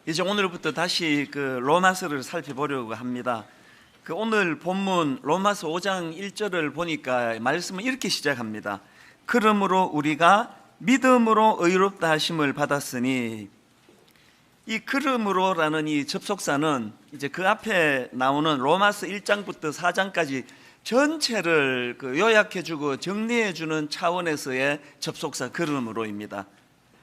이제 오늘부터 다시 로마서를 살펴보려고 합니다. 오늘 본문 로마서 5장 1절을 보니까 말씀은 이렇게 시작합니다. 그러므로 우리가 믿음으로 의롭다 하심을 받았으니, 이 그러므로라는 이 접속사는 이제 그 앞에 나오는 로마서 1장부터 4장까지 전체를 요약해주고 정리해주는 차원에서의 접속사 그러므로입니다.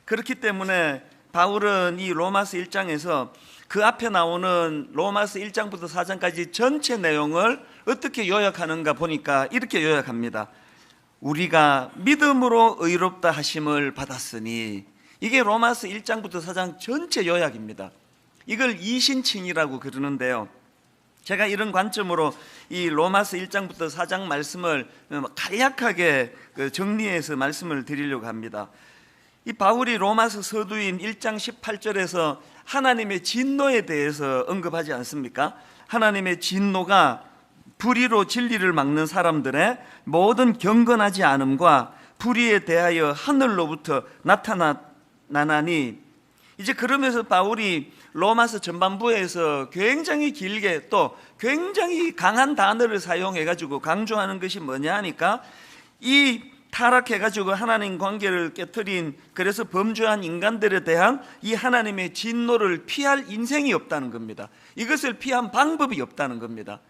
그렇기 때문에 바울은 이 로마서 1장에서 그 앞에 나오는 로마서 1장부터 4장까지 전체 내용을 어떻게 요약하는가 보니까 이렇게 요약합니다. 우리가 믿음으로 의롭다 하심을 받았으니, 이게 로마서 1장부터 4장 전체 요약입니다. 이걸 이신칭이라고 그러는데요, 제가 이런 관점으로 이 로마서 1장부터 4장 말씀을 간략하게 정리해서 말씀을 드리려고 합니다. 이 바울이 로마서 서두인 1장 18절에서 하나님의 진노에 대해서 언급하지 않습니까? 하나님의 진노가 불의로 진리를 막는 사람들의 모든 경건하지 않음과 불의에 대하여 하늘로부터 나타나니, 이제 그러면서 바울이 로마서 전반부에서 굉장히 길게 또 굉장히 강한 단어를 사용해가지고 강조하는 것이 뭐냐 하니까, 이 타락해가지고 하나님 관계를 깨트린, 그래서 범죄한 인간들에 대한 이 하나님의 진노를 피할 인생이 없다는 겁니다. 이것을 피한 방법이 없다는 겁니다.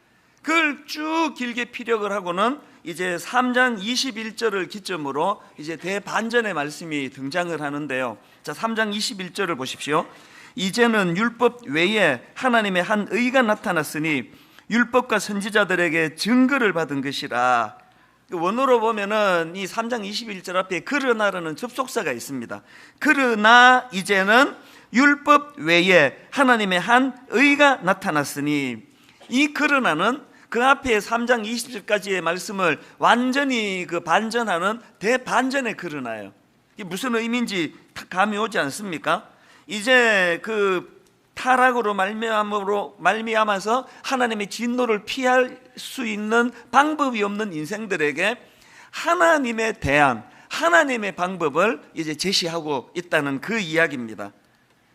그걸 쭉 길게 피력을 하고는 이제 3장 21절을 기점으로 이제 대반전의 말씀이 등장을 하는데요. 자, 3장 21절을 보십시오. 이제는 율법 외에 하나님의 한 의가 나타났으니 율법과 선지자들에게 증거를 받은 것이라. 원어로 보면은 이 3장 21절 앞에 그러나라는 접속사가 있습니다. 그러나 이제는 율법 외에 하나님의 한 의가 나타났으니, 이 그러나는 그 앞에 3장 20절까지의 말씀을 완전히 반전하는 대반전의 그러나예요. 이게 무슨 의미인지 감이 오지 않습니까? 이제 타락으로 말미암아서 하나님의 진노를 피할 수 있는 방법이 없는 인생들에게 하나님에 대한 하나님의 방법을 이제 제시하고 있다는 그 이야기입니다.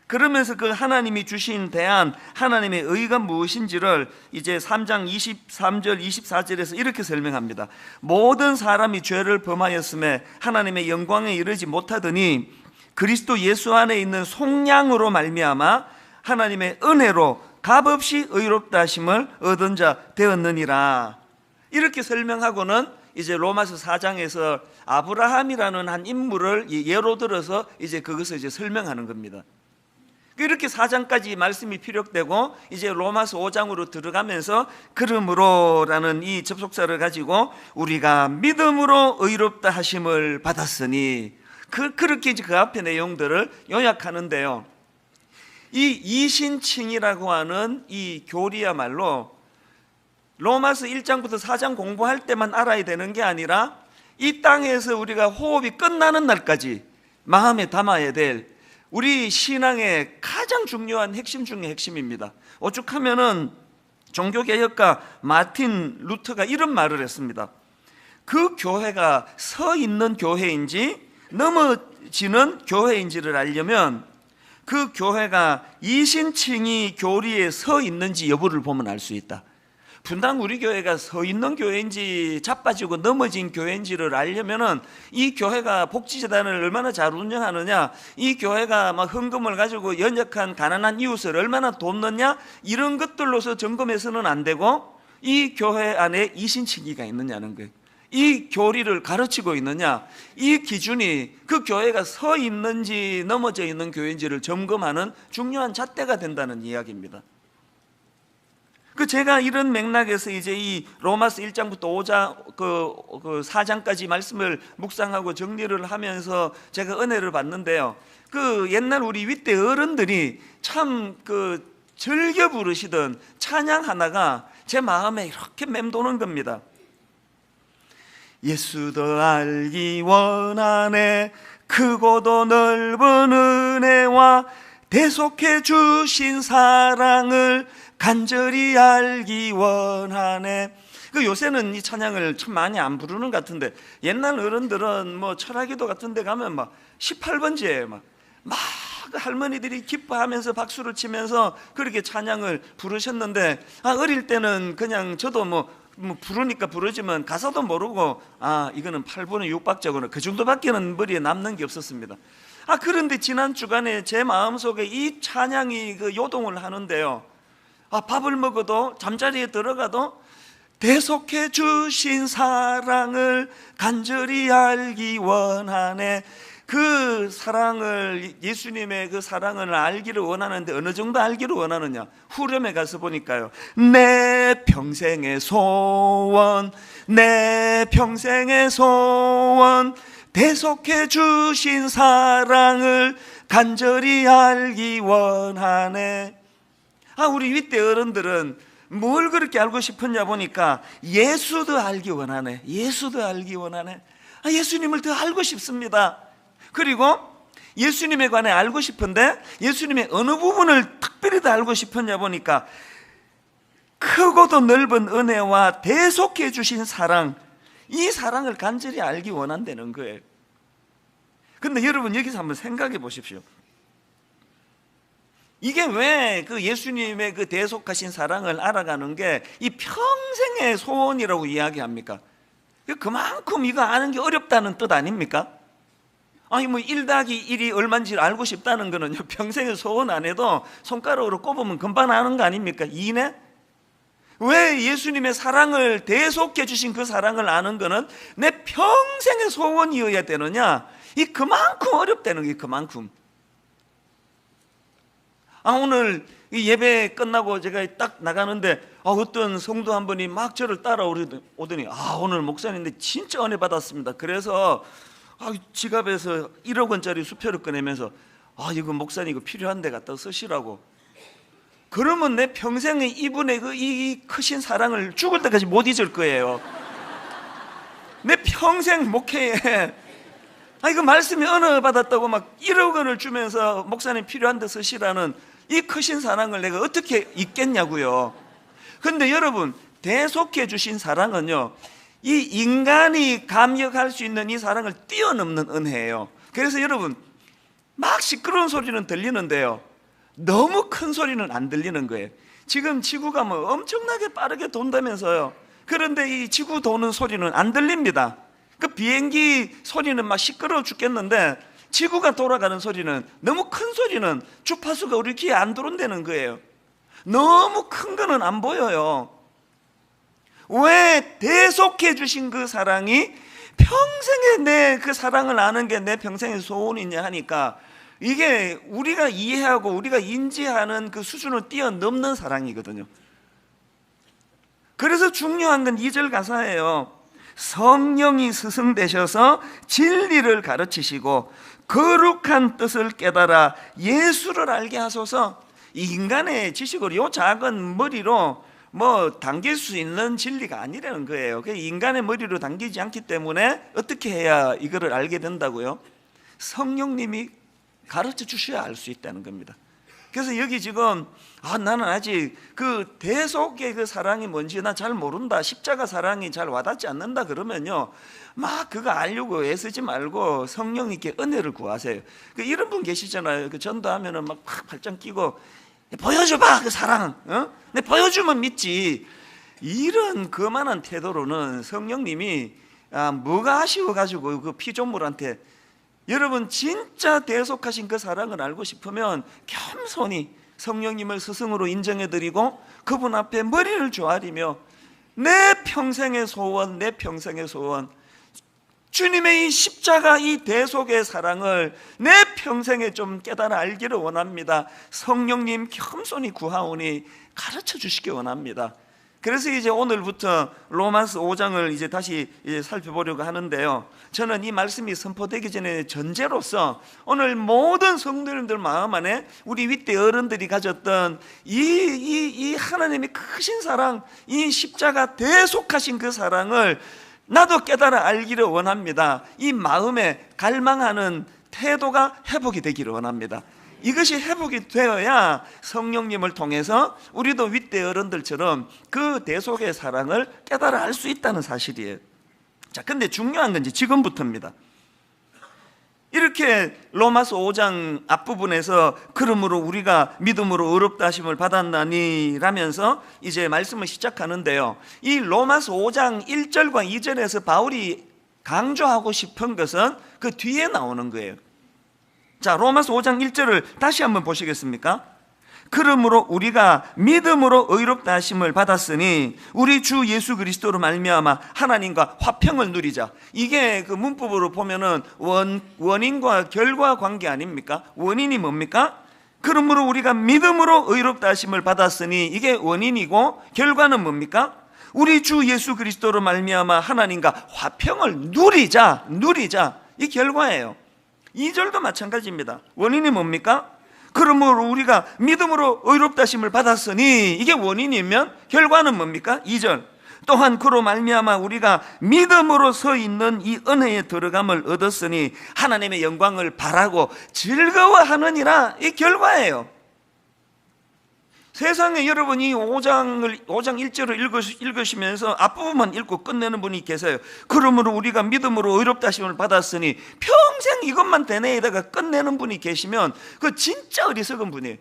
그러면서 그 하나님이 주신 대안, 하나님의 의가 무엇인지를 이제 3장 23절 24절에서 이렇게 설명합니다. 모든 사람이 죄를 범하였음에 하나님의 영광에 이르지 못하더니 그리스도 예수 안에 있는 속량으로 말미암아 하나님의 은혜로 값없이 의롭다 하심을 얻은 자 되었느니라. 이렇게 설명하고는 이제 로마서 4장에서 아브라함이라는 한 인물을 예로 들어서 이제 그것을 이제 설명하는 겁니다. 이렇게 4장까지 말씀이 피력되고 이제 로마서 5장으로 들어가면서 그러므로라는 이 접속사를 가지고 우리가 믿음으로 의롭다 하심을 받았으니, 그렇게 이제 그 앞에 내용들을 요약하는데요, 이 이신칭이라고 하는 이 교리야말로 로마서 1장부터 4장 공부할 때만 알아야 되는 게 아니라 이 땅에서 우리가 호흡이 끝나는 날까지 마음에 담아야 될 우리 신앙의 가장 중요한 핵심 중의 핵심입니다. 오죽하면은 종교개혁가 마틴 루터가 이런 말을 했습니다. 그 교회가 서 있는 교회인지 넘어지는 교회인지를 알려면 그 교회가 이신칭이 교리에 서 있는지 여부를 보면 알 수 있다. 분당 우리 교회가 서 있는 교회인지 자빠지고 넘어진 교회인지를 알려면은 이 교회가 복지재단을 얼마나 잘 운영하느냐, 이 교회가 막 헌금을 가지고 연약한 가난한 이웃을 얼마나 돕느냐, 이런 것들로서 점검해서는 안 되고 이 교회 안에 이신칭이가 있느냐는 거예요. 이 교리를 가르치고 있느냐, 이 기준이 그 교회가 서 있는지 넘어져 있는 교회인지를 점검하는 중요한 잣대가 된다는 이야기입니다. 제가 이런 맥락에서 이제 이 로마서 1장부터 5장, 4장까지 말씀을 묵상하고 정리를 하면서 제가 은혜를 받는데요, 옛날 우리 윗대 어른들이 참 즐겨 부르시던 찬양 하나가 제 마음에 이렇게 맴도는 겁니다. 예수 더 알기 원하네, 크고도 넓은 은혜와 대속해 주신 사랑을 간절히 알기 원하네. 요새는 이 찬양을 참 많이 안 부르는 것 같은데, 옛날 어른들은 뭐 철학기도 같은 데 가면 막 18번지에 막 그 할머니들이 기뻐하면서 박수를 치면서 그렇게 찬양을 부르셨는데, 어릴 때는 그냥 저도 뭐 부르니까 부르지만 가사도 모르고 이거는 8분의 6박자구나, 그 정도밖에는 머리에 남는 게 없었습니다. 그런데 지난 주간에 제 마음속에 이 찬양이 그 요동을 하는데요, 밥을 먹어도 잠자리에 들어가도 대속해 주신 사랑을 간절히 알기 원하네. 그 사랑을, 예수님의 그 사랑을 알기를 원하는데 어느 정도 알기를 원하느냐? 후렴에 가서 보니까요, 내 평생의 소원, 내 평생의 소원, 대속해 주신 사랑을 간절히 알기 원하네. 우리 윗대 어른들은 뭘 그렇게 알고 싶었냐 보니까 예수도 알기 원하네. 예수도 알기 원하네. 예수님을 더 알고 싶습니다. 그리고 예수님에 관해 알고 싶은데 예수님의 어느 부분을 특별히 더 알고 싶었냐 보니까 크고도 넓은 은혜와 대속해 주신 사랑, 이 사랑을 간절히 알기 원한다는 거예요. 근데 여러분, 여기서 한번 생각해 보십시오. 이게 왜 그 예수님의 그 대속하신 사랑을 알아가는 게 이 평생의 소원이라고 이야기합니까? 그만큼 이거 아는 게 어렵다는 뜻 아닙니까? 뭐 1+1이 얼마인지 알고 싶다는 거는요, 평생의 소원 안 해도 손가락으로 꼽으면 금방 아는 거 아닙니까? 2네? 왜 예수님의 사랑을, 대속해 주신 그 사랑을 아는 거는 내 평생의 소원이어야 되느냐? 그만큼 어렵다는 게, 그만큼. 오늘 이 예배 끝나고 제가 딱 나가는데 어떤 성도 한 분이 막 저를 따라오더니 오늘 목사님인데 진짜 은혜 받았습니다. 그래서 지갑에서 1억 원짜리 수표를 꺼내면서 이거 목사님 이거 필요한데 갖다 쓰시라고. 그러면 내 평생에 이분의 이 크신 사랑을 죽을 때까지 못 잊을 거예요. 내 평생 목회에 그 말씀에 은혜 받았다고 막 1억 원을 주면서 목사님 필요한데 쓰시라는 이 크신 사랑을 내가 어떻게 잊겠냐고요. 근데 여러분, 대속해 주신 사랑은요, 이 인간이 감격할 수 있는 이 사랑을 뛰어넘는 은혜예요. 그래서 여러분, 막 시끄러운 소리는 들리는데요, 너무 큰 소리는 안 들리는 거예요. 지금 지구가 뭐 엄청나게 빠르게 돈다면서요. 그런데 이 지구 도는 소리는 안 들립니다. 그 비행기 소리는 막 시끄러워 죽겠는데 지구가 돌아가는 소리는, 너무 큰 소리는 주파수가 우리 귀에 안 들어온다는 거예요. 너무 큰 거는 안 보여요. 왜? 대속해 주신 그 사랑이 평생에 내 그 사랑을 아는 게 내 평생의 소원이냐 하니까, 이게 우리가 이해하고 우리가 인지하는 그 수준을 뛰어넘는 사랑이거든요. 그래서 중요한 건 2절 가사예요. 성령이 스승 되셔서 진리를 가르치시고 거룩한 뜻을 깨달아 예수를 알게 하소서. 이 인간의 지식으로, 요 작은 머리로 뭐 당길 수 있는 진리가 아니라는 거예요. 인간의 머리로 당기지 않기 때문에 어떻게 해야 이거를 알게 된다고요? 성령님이 가르쳐 주셔야 알 수 있다는 겁니다. 그래서 여기 지금 나는 아직 그 대속의 그 사랑이 뭔지 나 잘 모른다, 십자가 사랑이 잘 와닿지 않는다 그러면요, 막 그거 알려고 애쓰지 말고 성령님께 은혜를 구하세요. 이런 분 계시잖아요. 전도하면은 막 발짱 끼고 보여줘봐 그 사랑, 내 보여주면 믿지. 이런 거만한 태도로는 성령님이 뭐가 아쉬워가지고 그 피조물한테, 여러분 진짜 대속하신 그 사랑을 알고 싶으면 겸손히 성령님을 스승으로 인정해드리고 그분 앞에 머리를 조아리며 내 평생의 소원, 내 평생의 소원, 주님의 이 십자가, 이 대속의 사랑을 내 평생에 좀 깨달아 알기를 원합니다. 성령님 겸손히 구하오니 가르쳐 주시기 원합니다. 그래서 이제 오늘부터 로마서 5장을 이제 다시 살펴보려고 하는데요, 저는 이 말씀이 선포되기 전에 전제로서 오늘 모든 성도님들 마음 안에 우리 윗대 어른들이 가졌던 이 하나님의 크신 사랑, 이 십자가 대속하신 그 사랑을 나도 깨달아 알기를 원합니다. 이 마음에 갈망하는 태도가 회복이 되기를 원합니다. 이것이 회복이 되어야 성령님을 통해서 우리도 윗대 어른들처럼 그 대속의 사랑을 깨달아 알 수 있다는 사실이에요. 자, 근데 중요한 건 이제 지금부터입니다. 이렇게 로마서 5장 앞부분에서 그러므로 우리가 믿음으로 의롭다 하심을 받았나니 라면서 이제 말씀을 시작하는데요, 이 로마서 5장 1절과 2절에서 바울이 강조하고 싶은 것은 그 뒤에 나오는 거예요. 자, 로마서 5장 1절을 다시 한번 보시겠습니까? 그러므로 우리가 믿음으로 의롭다 하심을 받았으니 우리 주 예수 그리스도로 말미암아 하나님과 화평을 누리자. 이게 그 문법으로 보면은 원인과 결과 관계 아닙니까? 원인이 뭡니까? 그러므로 우리가 믿음으로 의롭다 하심을 받았으니 이게 원인이고, 결과는 뭡니까? 우리 주 예수 그리스도로 말미암아 하나님과 화평을 누리자. 이 결과예요. 2절도 마찬가지입니다. 원인이 뭡니까? 그러므로 우리가 믿음으로 의롭다 하심을 받았으니 이게 원인이면 결과는 뭡니까? 2절. 또한 그로 말미암아 우리가 믿음으로 서 있는 이 은혜에 들어감을 얻었으니 하나님의 영광을 바라고 즐거워하느니라. 이 결과예요. 세상에 여러분이 5장 1절을 읽으시면서 앞부분만 읽고 끝내는 분이 계세요. 그러므로 우리가 믿음으로 의롭다 하심을 받았으니 평생 이것만 되뇌이다가 끝내는 분이 계시면 그 진짜 어리석은 분이에요.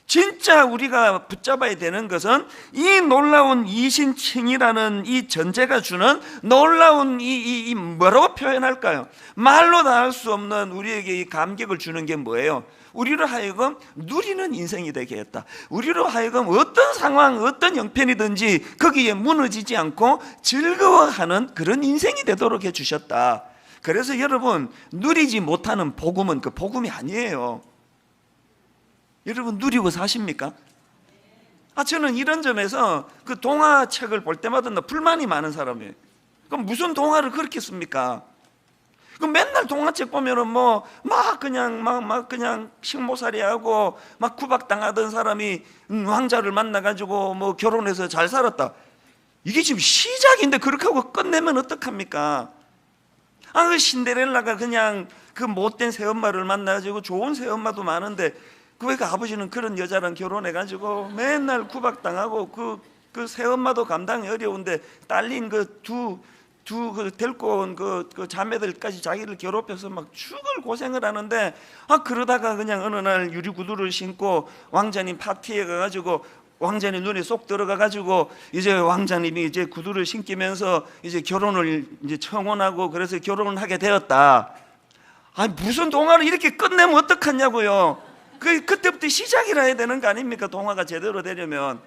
진짜 우리가 붙잡아야 되는 것은 이 놀라운 이신칭이라는 이 전제가 주는 놀라운 이 뭐라고 표현할까요? 말로 다 할 수 없는 우리에게 이 감격을 주는 게 뭐예요? 우리로 하여금 누리는 인생이 되게 했다. 우리로 하여금 어떤 상황, 어떤 형편이든지 거기에 무너지지 않고 즐거워하는 그런 인생이 되도록 해주셨다. 그래서 여러분, 누리지 못하는 복음은 그 복음이 아니에요. 여러분, 누리고 사십니까? 저는 이런 점에서 그 동화책을 볼 때마다 불만이 많은 사람이에요. 그럼 무슨 동화를 그렇게 씁니까? 그 맨날 동화책 보면은 그냥 식모살이하고 막 구박당하던 사람이 왕자를 만나가지고 결혼해서 잘 살았다. 이게 지금 시작인데 그렇게 하고 끝내면 어떡합니까? 그 신데렐라가 그냥 그 못된 새엄마를 만나가지고 좋은 새엄마도 많은데 왜 그 아버지는 그런 여자랑 결혼해가지고 맨날 구박당하고 그 새엄마도 감당이 어려운데 딸린 그 데리고 온 그 자매들까지 자기를 괴롭혀서 막 죽을 고생을 하는데 그러다가 그냥 어느 날 유리구두를 신고 왕자님 파티에 가가지고 왕자님 눈에 쏙 들어가가지고 이제 왕자님이 이제 구두를 신기면서 이제 결혼을 이제 청혼하고 그래서 결혼을 하게 되었다. 무슨 동화를 이렇게 끝내면 어떡하냐고요. 그때부터 시작이라 해야 되는 거 아닙니까? 동화가 제대로 되려면.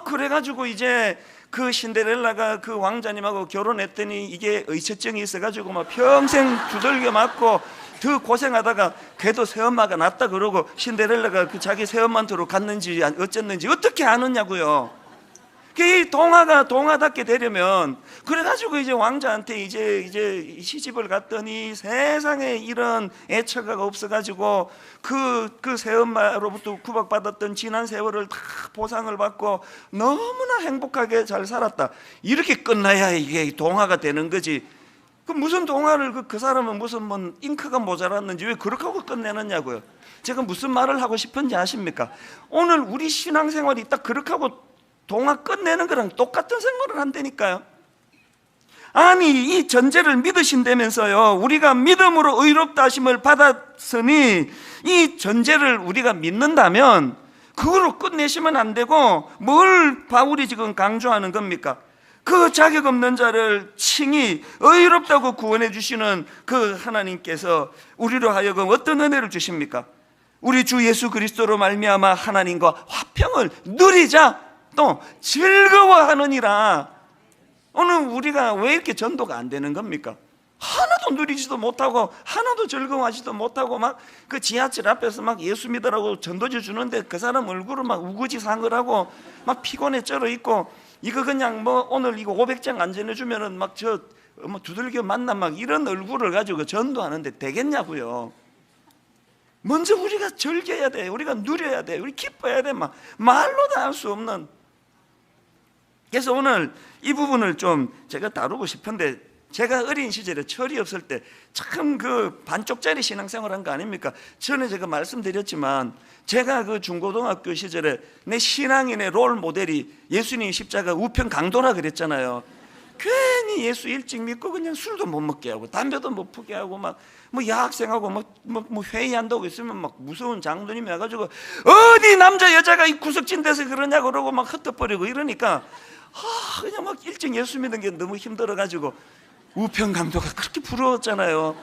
그래가지고 이제 그 신데렐라가 그 왕자님하고 결혼했더니 이게 의처증이 있어가지고 막 평생 두들겨 맞고 더 고생하다가 걔도 새엄마가 낫다 그러고 신데렐라가 그 자기 새엄마한테로 갔는지 어쨌는지 어떻게 아느냐고요. 이 동화가 동화답게 되려면 그래가지고 이제 왕자한테 이제 시집을 갔더니 세상에 이런 애처가가 없어가지고 그 새엄마로부터 구박받았던 지난 세월을 다 보상을 받고 너무나 행복하게 잘 살았다. 이렇게 끝나야 이게 동화가 되는 거지. 그 무슨 동화를 그 사람은 무슨 잉크가 모자랐는지 왜 그렇게 하고 끝내느냐고요. 제가 무슨 말을 하고 싶은지 아십니까? 오늘 우리 신앙생활이 딱 그렇게 하고 동화 끝내는 거랑 똑같은 생활을 한다니까요. 이 전제를 믿으신다면서요. 우리가 믿음으로 의롭다 하심을 받았으니 이 전제를 우리가 믿는다면 그거로 끝내시면 안 되고 뭘 바울이 지금 강조하는 겁니까? 그 자격 없는 자를 칭히 의롭다고 구원해 주시는 그 하나님께서 우리로 하여금 어떤 은혜를 주십니까? 우리 주 예수 그리스도로 말미암아 하나님과 화평을 누리자, 또 즐거워하느니라. 오늘 우리가 왜 이렇게 전도가 안 되는 겁니까? 하나도 누리지도 못하고 하나도 즐거워하지도 못하고 막 그 지하철 앞에서 막 예수 믿으라고 전도지 주는데 그 사람 얼굴을 막 우거지상을 하고 막 피곤해 쩔어 있고, 이거 그냥 오늘 이거 500장 안 전해주면은 막 두들겨 맞나 막 이런 얼굴을 가지고 전도하는데 되겠냐고요. 먼저 우리가 즐겨야 돼. 우리가 누려야 돼. 우리 기뻐야 돼. 말로 다 할 수 없는. 그래서 오늘 이 부분을 좀 제가 다루고 싶은데, 제가 어린 시절에 철이 없을 때 참 그 반쪽짜리 신앙생활 한 거 아닙니까? 전에 제가 말씀드렸지만 제가 그 중고등학교 시절에 내 신앙인의 롤 모델이 예수님 십자가 우편 강도라 그랬잖아요. 괜히 예수 일찍 믿고 그냥 술도 못 먹게 하고 담배도 못 피게 하고 막 뭐 여학생하고 뭐 회의한다고 있으면 막 무서운 장로님이 와가지고 어디 남자 여자가 이 구석진 데서 그러냐고 그러고 막 흩어버리고 이러니까 그냥 막 일찍 예수 믿는 게 너무 힘들어가지고 우편 강도가 그렇게 부러웠잖아요.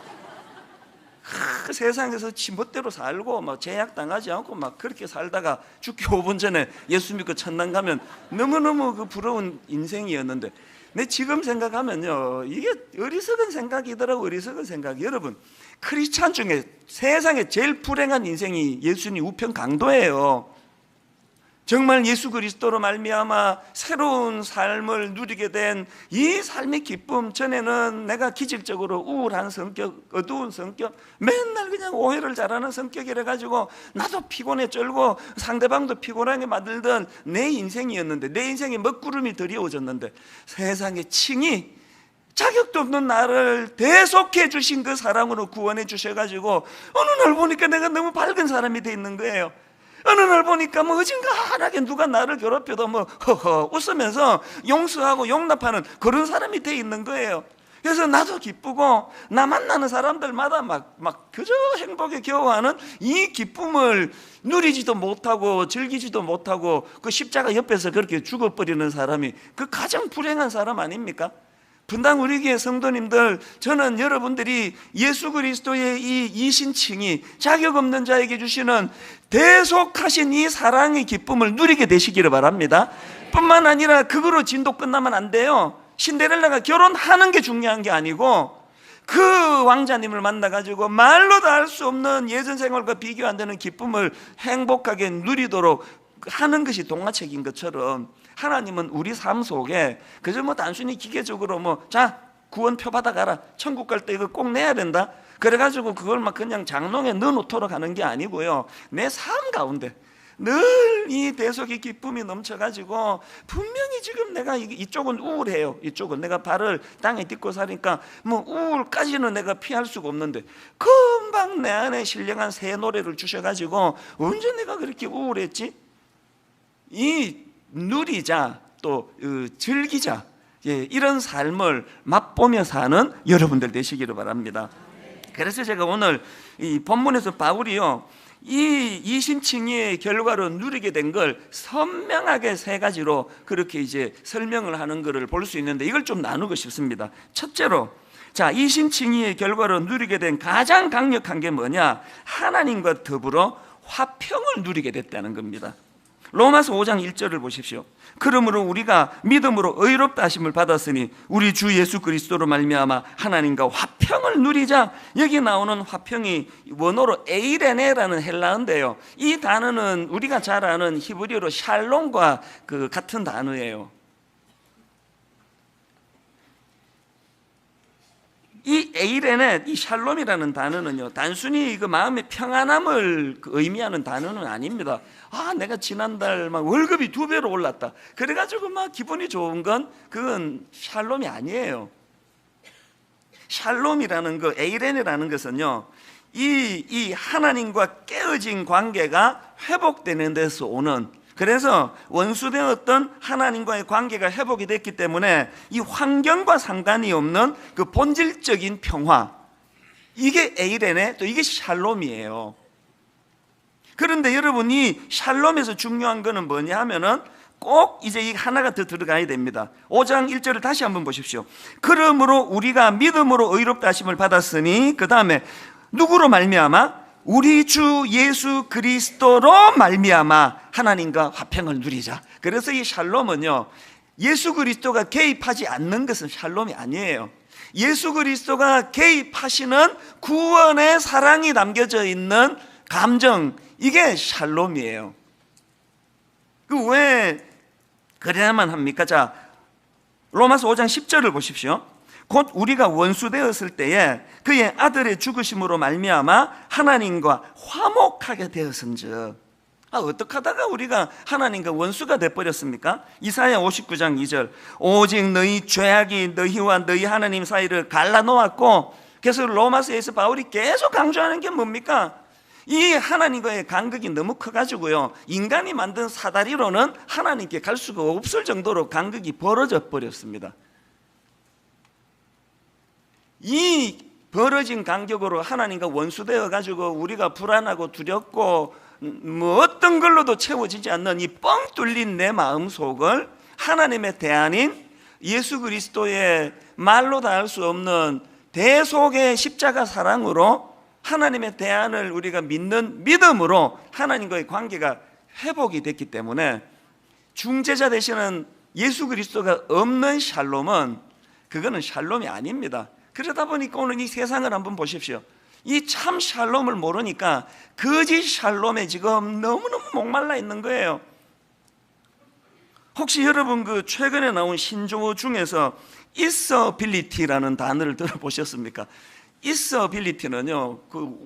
세상에서 지멋대로 살고 막 제약 당하지 않고 막 그렇게 살다가 죽기 5분 전에 예수 믿고 천당 가면 너무너무 그 부러운 인생이었는데, 근데 지금 생각하면요, 이게 어리석은 생각이더라고. 어리석은 생각. 여러분, 크리스찬 중에 세상에 제일 불행한 인생이 예수님 우편 강도예요. 정말 예수 그리스도로 말미암아 새로운 삶을 누리게 된 이 삶의 기쁨, 전에는 내가 기질적으로 우울한 성격, 어두운 성격, 맨날 그냥 오해를 잘하는 성격이라 가지고 나도 피곤해 쩔고 상대방도 피곤하게 만들던 내 인생이었는데, 내 인생에 먹구름이 드리워졌는데, 세상에 칭이 자격도 없는 나를 대속해 주신 그 사랑으로 구원해 주셔가지고 어느 날 보니까 내가 너무 밝은 사람이 돼 있는 거예요. 어느 날 보니까 뭐 어진간하게 누가 나를 괴롭혀도 뭐 허허 웃으면서 용서하고 용납하는 그런 사람이 돼 있는 거예요. 그래서 나도 기쁘고 나 만나는 사람들마다 막 그저 행복에 겨워하는 이 기쁨을 누리지도 못하고 즐기지도 못하고 그 십자가 옆에서 그렇게 죽어버리는 사람이 그 가장 불행한 사람 아닙니까? 분당 우리 교회 성도님들, 저는 여러분들이 예수 그리스도의 이 이신칭이 자격 없는 자에게 주시는 대속하신 이 사랑의 기쁨을 누리게 되시기를 바랍니다. 뿐만 아니라 그거로 진도 끝나면 안 돼요. 신데렐라가 결혼하는 게 중요한 게 아니고 그 왕자님을 만나가지고 말로도 할 수 없는 예전 생활과 비교 안 되는 기쁨을 행복하게 누리도록 하는 것이 동화책인 것처럼, 하나님은 우리 삶 속에 그저 뭐 단순히 기계적으로 뭐 자 구원표 받아가라, 천국 갈 때 이거 꼭 내야 된다 그래가지고 그걸 막 그냥 장롱에 넣어놓도록 하는 게 아니고요, 내 삶 가운데 늘 이 대속의 기쁨이 넘쳐가지고 분명히 지금 내가 이쪽은 우울해요, 이쪽은 내가 발을 땅에 딛고 사니까 뭐 우울까지는 내가 피할 수가 없는데 금방 내 안에 신령한 새 노래를 주셔가지고 언제 내가 그렇게 우울했지? 이 누리자 또 즐기자, 이런 삶을 맛보며 사는 여러분들 되시기를 바랍니다. 그래서 제가 오늘 이 본문에서 바울이요, 이 이신칭의의 결과로 누리게 된 걸 선명하게 세 가지로 그렇게 이제 설명을 하는 것을 볼 수 있는데, 이걸 좀 나누고 싶습니다. 첫째로, 자, 이신칭의의 결과로 누리게 된 가장 강력한 게 뭐냐? 하나님과 더불어 화평을 누리게 됐다는 겁니다. 로마서 5장 1절을 보십시오. 그러므로 우리가 믿음으로 의롭다 하심을 받았으니 우리 주 예수 그리스도로 말미암아 하나님과 화평을 누리자. 여기 나오는 화평이 원어로 에이레네라는 헬라어인데요, 이 단어는 우리가 잘 아는 히브리어로 샬롬과 그 같은 단어예요. 이 에이레네, 이 샬롬이라는 단어는요, 단순히 그 마음의 평안함을 의미하는 단어는 아닙니다. 내가 지난달 막 월급이 2배로 올랐다 그래가지고 막 기분이 좋은 건 그건 샬롬이 아니에요. 샬롬이라는 거, 에이레네라는 것은요, 이 하나님과 깨어진 관계가 회복되는 데서 오는, 그래서 원수되었던 하나님과의 관계가 회복이 됐기 때문에 이 환경과 상관이 없는 그 본질적인 평화, 이게 에이레네, 또 이게 샬롬이에요. 그런데 여러분이 샬롬에서 중요한 거는 뭐냐 하면은 꼭 이제 이 하나가 더 들어가야 됩니다. 5장 1절을 다시 한번 보십시오. 그러므로 우리가 믿음으로 의롭다 하심을 받았으니, 그 다음에 누구로 말미암아? 우리 주 예수 그리스도로 말미암아 하나님과 화평을 누리자. 그래서 이 샬롬은요, 예수 그리스도가 개입하지 않는 것은 샬롬이 아니에요. 예수 그리스도가 개입하시는 구원의 사랑이 담겨져 있는 감정, 이게 샬롬이에요. 그 왜 그래야만 합니까? 자, 로마서 5장 10절을 보십시오. 곧 우리가 원수되었을 때에 그의 아들의 죽으심으로 말미암아 하나님과 화목하게 되었은즉. 어떻게 하다가 우리가 하나님과 원수가 되어버렸습니까? 이사야 59장 2절, 오직 너희 죄악이 너희와 너희 하나님 사이를 갈라놓았고. 그래서 로마서에서 바울이 계속 강조하는 게 뭡니까? 이 하나님과의 간극이 너무 커가지고요, 인간이 만든 사다리로는 하나님께 갈 수가 없을 정도로 간극이 벌어져 버렸습니다. 이 벌어진 간격으로 하나님과 원수되어 가지고 우리가 불안하고 두렵고 뭐 어떤 걸로도 채워지지 않는 이 뻥 뚫린 내 마음 속을 하나님의 대안인 예수 그리스도의 말로 다 할 수 없는 대속의 십자가 사랑으로 하나님의 대안을 우리가 믿는 믿음으로 하나님과의 관계가 회복이 됐기 때문에 중재자 되시는 예수 그리스도가 없는 샬롬은 그거는 샬롬이 아닙니다. 그러다 보니까 오늘 이 세상을 한번 보십시오. 이 참 샬롬을 모르니까 거짓 샬롬에 지금 너무너무 목말라 있는 거예요. 혹시 여러분 그 최근에 나온 신조어 중에서 있어빌리티라는 단어를 들어보셨습니까? 있어빌리티는요, 그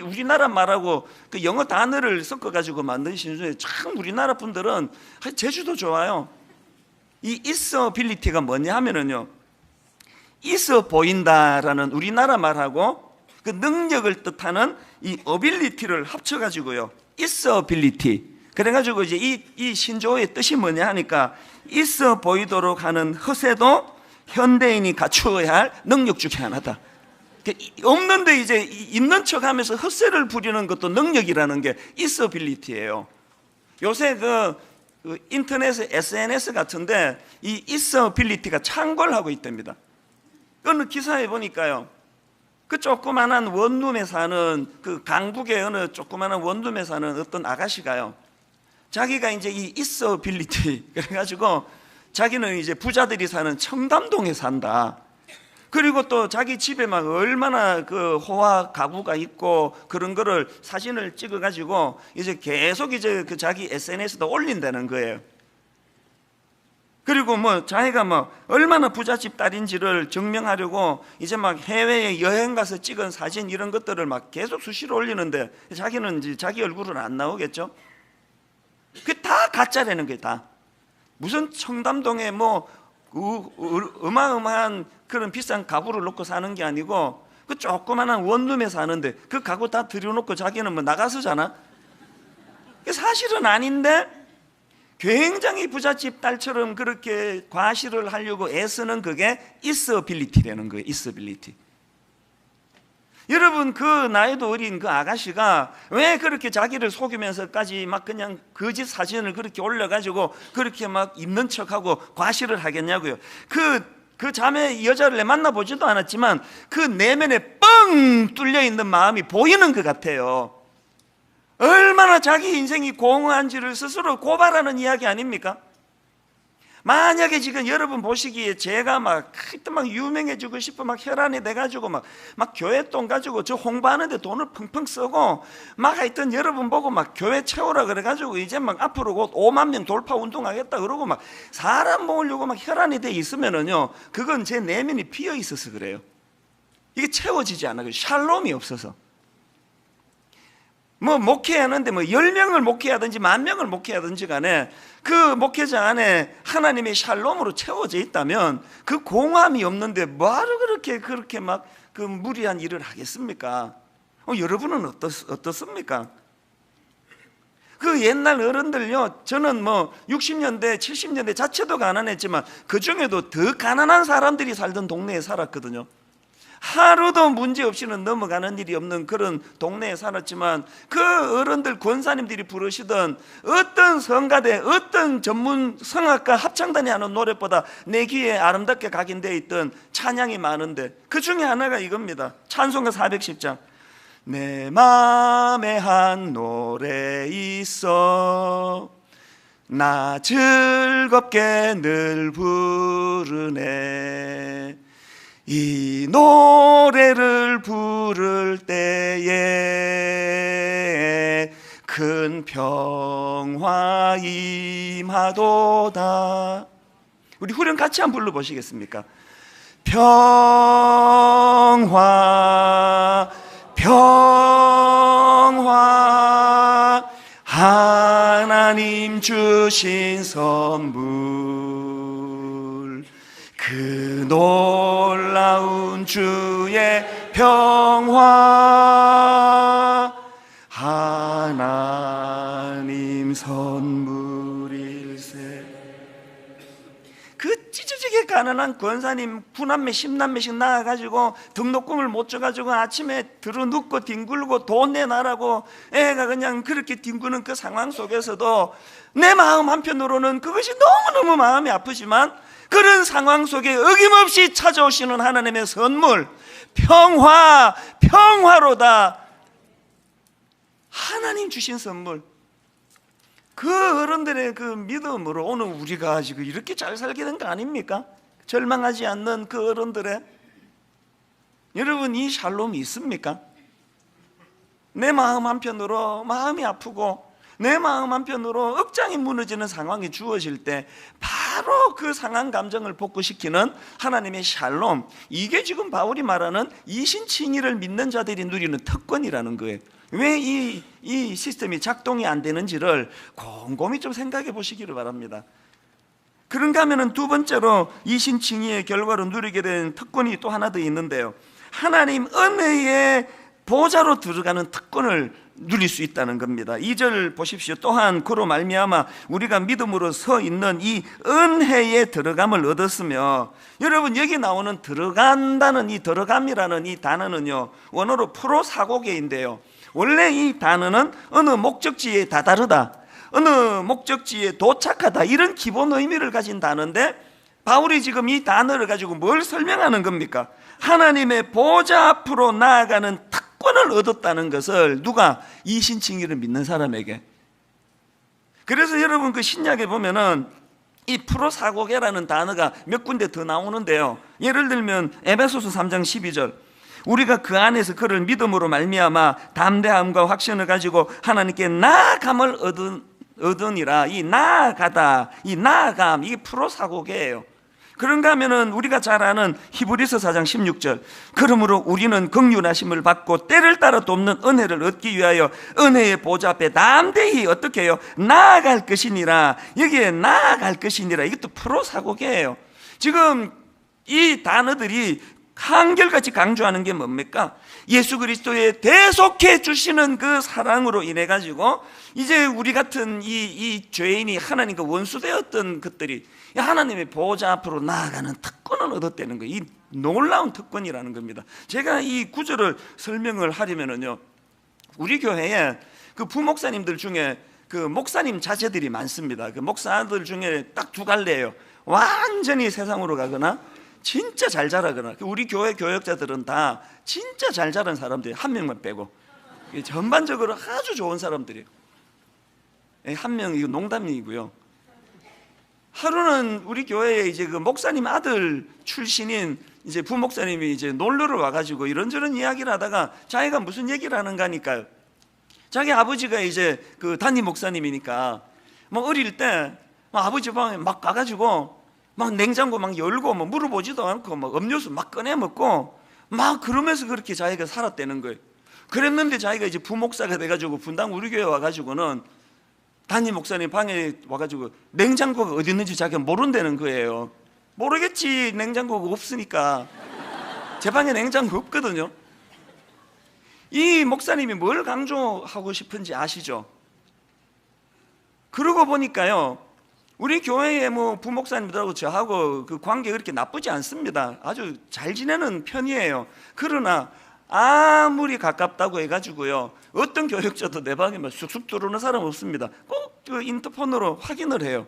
우리나라 말하고 그 영어 단어를 섞어가지고 만든 신조어에 참 우리나라 분들은 제주도 좋아요. 이 있어빌리티가 뭐냐 하면은요, 있어 보인다라는 우리나라 말하고 그 능력을 뜻하는 이 어빌리티를 합쳐가지고요, 있어빌리티. 그래가지고 이제 이 신조어의 뜻이 뭐냐 하니까 있어 보이도록 하는 허세도 현대인이 갖추어야 할 능력 중에 하나다. 없는데 이제 있는 척하면서 헛세를 부리는 것도 능력이라는 게 있어빌리티예요. 요새 그 인터넷에 SNS 같은데 이 있어빌리티가 창궐하고 있답니다. 어느 기사에 보니까요, 그 조그만한 원룸에 사는 그 강북의 어느 조그만한 원룸에 사는 어떤 아가씨가요, 자기가 이제 이 있어빌리티 그래가지고 자기는 이제 부자들이 사는 청담동에 산다. 그리고 또 자기 집에 막 얼마나 그 호화 가구가 있고 그런 거를 사진을 찍어가지고 이제 계속 이제 그 자기 SNS에다 올린다는 거예요. 그리고 뭐 자기가 뭐 얼마나 부잣집 딸인지를 증명하려고 이제 막 해외에 여행 가서 찍은 사진 이런 것들을 막 계속 수시로 올리는데 자기는 이제 자기 얼굴은 안 나오겠죠? 그게 다 가짜라는 거예요, 다. 무슨 청담동에 뭐 어마어마한 그런 비싼 가구를 놓고 사는 게 아니고 그 조그만한 원룸에 사는데 그 가구 다 들여놓고 자기는 뭐 나가서잖아. 사실은 아닌데 굉장히 부잣집 딸처럼 그렇게 과시를 하려고 애쓰는 그게 있어빌리티라는 거예요. 있어빌리티. 여러분, 그 나이도 어린 그 아가씨가 왜 그렇게 자기를 속이면서까지 막 그냥 거짓 사진을 그렇게 올려가지고 그렇게 막 있는 척하고 과시를 하겠냐고요. 그 자매 여자를 내 만나보지도 않았지만 그 내면에 뻥 뚫려 있는 마음이 보이는 것 같아요. 얼마나 자기 인생이 공허한지를 스스로 고발하는 이야기 아닙니까? 만약에 지금 여러분 보시기에 제가 막 유명해지고 싶어 막 혈안이 돼가지고 막 교회 돈 가지고 저 홍보하는데 돈을 펑펑 쓰고 막 하여튼 여러분 보고 막 교회 채우라 그래가지고 이제 막 앞으로 곧 5만 명 돌파 운동하겠다 그러고 막 사람 모으려고 막 혈안이 돼 있으면은요, 그건 제 내면이 비어 있어서 그래요. 이게 채워지지 않아요. 샬롬이 없어서. 뭐 목회하는데 뭐 10명을 목회하든지 10,000명을 목회하든지 간에 그 목회자 안에 하나님의 샬롬으로 채워져 있다면 그 공함이 없는데 뭐하러 그렇게 막 그 무리한 일을 하겠습니까? 여러분은 어떻습니까? 그 옛날 어른들요, 저는 뭐 60년대 70년대 자체도 가난했지만 그 중에도 더 가난한 사람들이 살던 동네에 살았거든요. 하루도 문제없이는 넘어가는 일이 없는 그런 동네에 살았지만 그 어른들 권사님들이 부르시던 어떤 성가대 어떤 전문 성악가 합창단이 하는 노래보다 내 귀에 아름답게 각인되어 있던 찬양이 많은데 그 중에 하나가 이겁니다. 찬송가 410장. 내 맘에 한 노래 있어 나 즐겁게 늘 부르네 이 노래를 부를 때에 큰 평화 임하도다. 우리 후렴 같이 한번 불러보시겠습니까? 평화 평화 하나님 주신 선물 그 놀라운 주의 평화 하나님 선물일세. 그 찢어지게 가난한 권사님 9남매 10남매씩 나와가지고 등록금을 못 줘가지고 아침에 들어 눕고 뒹굴고 돈 내놔라고 애가 그냥 그렇게 뒹구는 그 상황 속에서도 내 마음 한편으로는 그것이 너무너무 마음이 아프지만, 그런 상황 속에 어김없이 찾아오시는 하나님의 선물, 평화로다. 하나님 주신 선물, 그 어른들의 그 믿음으로 오늘 우리가 지금 이렇게 잘 살게 된 거 아닙니까? 절망하지 않는 그 어른들의, 여러분 이 샬롬이 있습니까? 내 마음 한편으로 마음이 아프고 내 마음 한편으로 억장이 무너지는 상황이 주어질 때 바로 그 상한 감정을 복구시키는 하나님의 샬롬, 이게 지금 바울이 말하는 이신칭의를 믿는 자들이 누리는 특권이라는 거예요. 왜 이 시스템이 작동이 안 되는지를 곰곰이 좀 생각해 보시기를 바랍니다. 그런가 하면은 두 번째로 이신칭의의 결과로 누리게 된 특권이 또 하나 더 있는데요, 하나님 은혜의 보좌로 들어가는 특권을 누릴 수 있다는 겁니다. 2절 보십시오. 또한 그로 말미암아 우리가 믿음으로 서 있는 이 은혜에 들어감을 얻었으며, 여러분 여기 나오는 들어간다는 이 들어감이라는 이 단어는요, 원어로 프로사고계인데요, 원래 이 단어는 어느 목적지에 다다르다, 어느 목적지에 도착하다, 이런 기본 의미를 가진 단어인데, 바울이 지금 이 단어를 가지고 뭘 설명하는 겁니까? 하나님의 보좌 앞으로 나아가는 특권을 얻었다는 것을 누가? 이신칭의를 믿는 사람에게. 그래서 여러분 그 신약에 보면은 이 프로사고계라는 단어가 몇 군데 더 나오는데요, 예를 들면 에베소서 3장 12절, 우리가 그 안에서 그를 믿음으로 말미암아 담대함과 확신을 가지고 하나님께 나아감을 얻으니라. 이 나아가다, 이 나아감, 이게 프로사고계예요. 그런가 하면은 우리가 잘 아는 히브리서 4장 16절, 그러므로 우리는 긍휼하심을 받고 때를 따라 돕는 은혜를 얻기 위하여 은혜의 보좌 앞에 담대히 어떻게 해요? 나아갈 것이니라. 여기에 나아갈 것이니라, 이것도 프로사고계예요. 지금 이 단어들이 한결같이 강조하는 게 뭡니까? 예수 그리스도의 대속해 주시는 그 사랑으로 인해 가지고 이제 우리 같은 이 죄인이 하나님과 원수되었던 것들이 하나님의 보좌 앞으로 나아가는 특권을 얻었다는 거예요. 이 놀라운 특권이라는 겁니다. 제가 이 구절을 설명을 하려면은요, 우리 교회에 그 부목사님들 중에 그 목사님 자제들이 많습니다. 그 목사들 중에 딱 두 갈래예요. 완전히 세상으로 가거나 진짜 잘 자라거나. 우리 교회 교역자들은 다 진짜 잘 자란 사람들이 한 명만 빼고 전반적으로 아주 좋은 사람들이에요. 한 명, 이거 농담이고요. 하루는 우리 교회에 이제 그 목사님 아들 출신인 이제 부목사님이 이제 놀러를 와가지고 이런저런 이야기를 하다가 자기가 무슨 얘기를 하는가 하니까요, 자기 아버지가 이제 그 담임 목사님이니까 뭐 어릴 때 막 아버지 방에 막 가가지고 막 냉장고 막 열고 뭐 물어보지도 않고 막 음료수 막 꺼내 먹고 막 그러면서 그렇게 자기가 살았다는 거예요. 그랬는데 자기가 이제 부목사가 돼가지고 분당 우리 교회 와가지고는 담임 목사님 방에 와가지고 냉장고가 어디 있는지 자기가 모른다는 거예요. 모르겠지, 냉장고가 없으니까. 제 방에 냉장고 없거든요. 이 목사님이 뭘 강조하고 싶은지 아시죠? 그러고 보니까요, 우리 교회의 뭐 부목사님들하고 저하고 그 관계가 그렇게 나쁘지 않습니다. 아주 잘 지내는 편이에요. 그러나 아무리 가깝다고 해가지고요, 어떤 교역자도 내 방에 막 쑥쑥 들어오는 사람 없습니다. 꼭 그 인터폰으로 확인을 해요.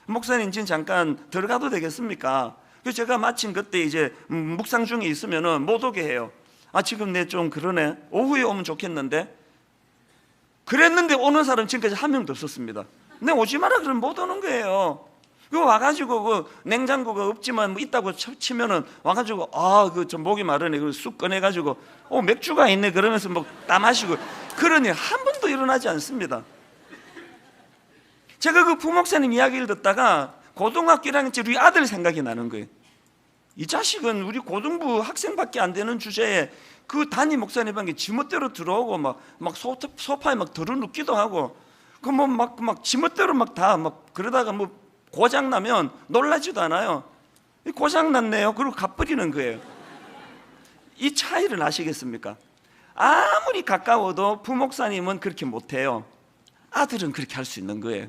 목사님 지금 잠깐 들어가도 되겠습니까? 그래서 제가 마침 그때 이제 묵상 중에 있으면은 못 오게 해요. 아, 지금 내 좀 그러네, 오후에 오면 좋겠는데. 그랬는데 오는 사람 지금까지 한 명도 없었습니다. 근데 오지 마라 그러면 못 오는 거예요. 그거 와가지고 그 냉장고가 없지만 뭐 있다고 치면은 와가지고 그 좀 목이 마르네, 그걸 쑥 꺼내가지고 맥주가 있네 그러면서 뭐 따마시고, 그런 일 한 번도 일어나지 않습니다. 제가 그 부목사님 이야기를 듣다가 고등학교 1학년 때 우리 아들 생각이 나는 거예요. 이 자식은 우리 고등부 학생밖에 안 되는 주제에 그 담임 목사님 방에 지멋대로 들어오고 막 소파에 막 들어눕기도 하고 그 뭐 막 지멋대로 막 다 막 그러다가 뭐 고장 나면 놀라지도 않아요. 고장 났네요. 그리고 갚으리는 거예요. 이 차이를 아시겠습니까? 아무리 가까워도 부목사님은 그렇게 못해요. 아들은 그렇게 할 수 있는 거예요.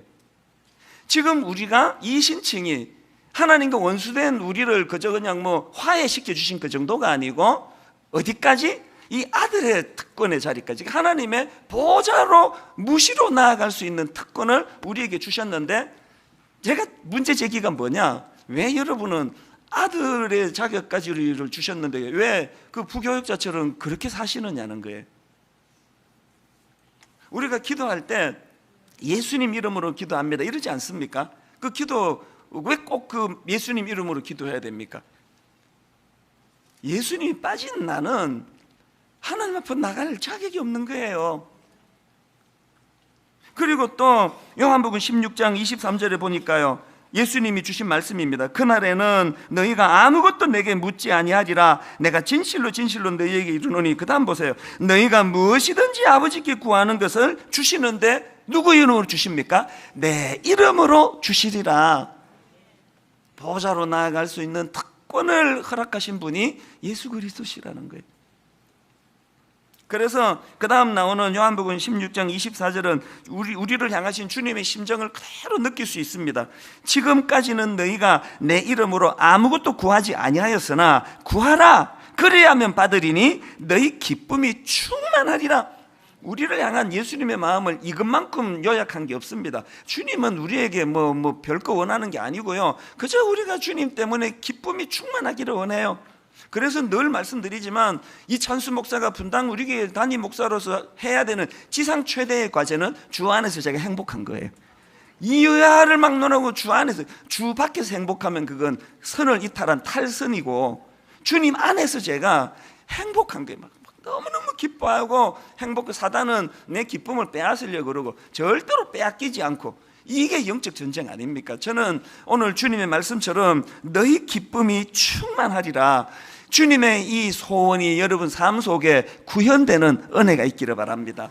지금 우리가 이신칭이 하나님과 원수된 우리를 그저 그냥 뭐 화해시켜 주신 그 정도가 아니고 어디까지? 이 아들의 특권의 자리까지, 하나님의 보좌로 무시로 나아갈 수 있는 특권을 우리에게 주셨는데, 제가 문제 제기가 뭐냐? 왜 여러분은 아들의 자격까지를 주셨는데 왜 그 부교육자처럼 그렇게 사시느냐는 거예요. 우리가 기도할 때 예수님 이름으로 기도합니다 이러지 않습니까? 그 기도 왜 꼭 그 예수님 이름으로 기도해야 됩니까? 예수님이 빠진 나는 하나님 앞에 나갈 자격이 없는 거예요. 그리고 또 요한복음 16장 23절에 보니까요, 예수님이 주신 말씀입니다. 그날에는 너희가 아무것도 내게 묻지 아니하리라. 내가 진실로 진실로 너희에게 이르노니. 그 다음 보세요. 너희가 무엇이든지 아버지께 구하는 것을 주시는데 누구 이름으로 주십니까? 내 이름으로 주시리라. 보좌로 나아갈 수 있는 특권을 허락하신 분이 예수 그리스도시라는 거예요. 그래서 그 다음 나오는 요한복음 16장 24절은 우리를 향하신 주님의 심정을 그대로 느낄 수 있습니다. 지금까지는 너희가 내 이름으로 아무것도 구하지 아니하였으나 구하라. 그래야면 받으리니 너희 기쁨이 충만하리라. 우리를 향한 예수님의 마음을 이것만큼 요약한 게 없습니다. 주님은 우리에게 뭐 별거 원하는 게 아니고요, 그저 우리가 주님 때문에 기쁨이 충만하기를 원해요. 그래서 늘 말씀드리지만 이 찬수 목사가 분당 우리 교회 담임 목사로서 해야 되는 지상 최대의 과제는 주 안에서 제가 행복한 거예요. 이하를 막론하고 주 안에서, 주 밖에서 행복하면 그건 선을 이탈한 탈선이고, 주님 안에서 제가 행복한 거예요. 막 너무너무 기뻐하고 행복해. 사단은 내 기쁨을 빼앗으려고 그러고 절대로 빼앗기지 않고, 이게 영적 전쟁 아닙니까? 저는 오늘 주님의 말씀처럼 너희 기쁨이 충만하리라, 주님의 이 소원이 여러분 삶 속에 구현되는 은혜가 있기를 바랍니다.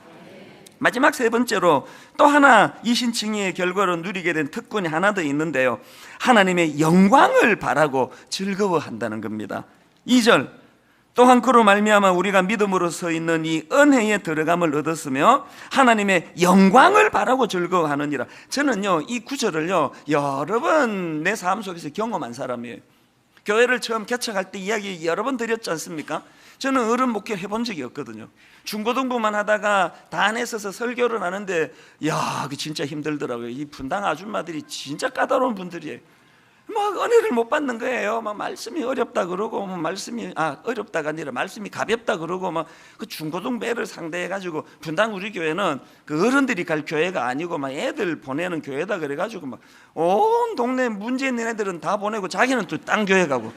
마지막 세 번째로 또 하나 이신칭의의 결과로 누리게 된 특권이 하나 더 있는데요, 하나님의 영광을 바라고 즐거워한다는 겁니다. 2절, 또한 그로 말미암아 우리가 믿음으로 서 있는 이 은혜에 들어감을 얻었으며 하나님의 영광을 바라고 즐거워하느니라. 저는요 이 구절을요 여러 번 내 삶 속에서 경험한 사람이에요. 교회를 처음 개척할 때 이야기 여러 번 드렸지 않습니까? 저는 어른 목회를 해본 적이 없거든요. 중고등부만 하다가 단에 서서 설교를 하는데, 야, 그 진짜 힘들더라고요. 이 분당 아줌마들이 진짜 까다로운 분들이에요. 막 은혜를 못 받는 거예요. 막 말씀이 어렵다 그러고, 뭐 말씀이 어렵다가 아니라 말씀이 가볍다 그러고, 막 그 중고등배를 상대해 가지고, 분당 우리 교회는 그 어른들이 갈 교회가 아니고 막 애들 보내는 교회다 그래 가지고 막 온 동네 문제 있는 애들은 다 보내고 자기는 또 딴 교회 가고,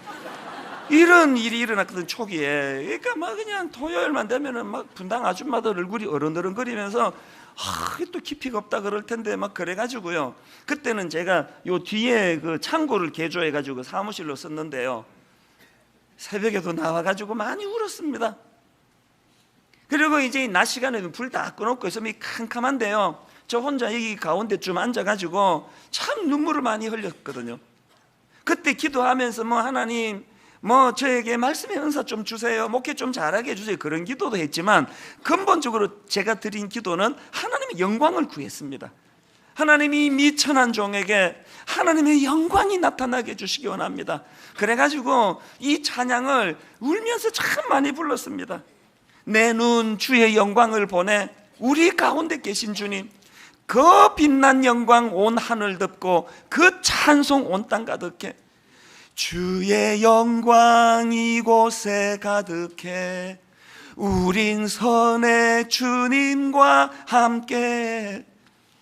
이런 일이 일어났거든 초기에. 그러니까 막 그냥 토요일만 되면은 막 분당 아줌마들 얼굴이 어른어른거리면서 또 깊이가 없다 그럴 텐데 막 그래가지고요, 그때는 제가 요 뒤에 그 창고를 개조해가지고 사무실로 썼는데요, 새벽에도 나와가지고 많이 울었습니다. 그리고 이제 낮 시간에는 불 다 꺼놓고 있으면 캄캄한데요, 저 혼자 여기 가운데쯤 앉아가지고 참 눈물을 많이 흘렸거든요. 그때 기도하면서 하나님 저에게 말씀의 은사 좀 주세요, 목회 좀 잘하게 해주세요, 그런 기도도 했지만 근본적으로 제가 드린 기도는 하나님의 영광을 구했습니다. 하나님이 미천한 종에게 하나님의 영광이 나타나게 해주시기 원합니다. 그래가지고 이 찬양을 울면서 참 많이 불렀습니다. 내 눈 주의 영광을 보내, 우리 가운데 계신 주님, 그 빛난 영광 온 하늘 덮고 그 찬송 온 땅 가득해, 주의 영광 이곳에 가득해, 우린 선의 주님과 함께.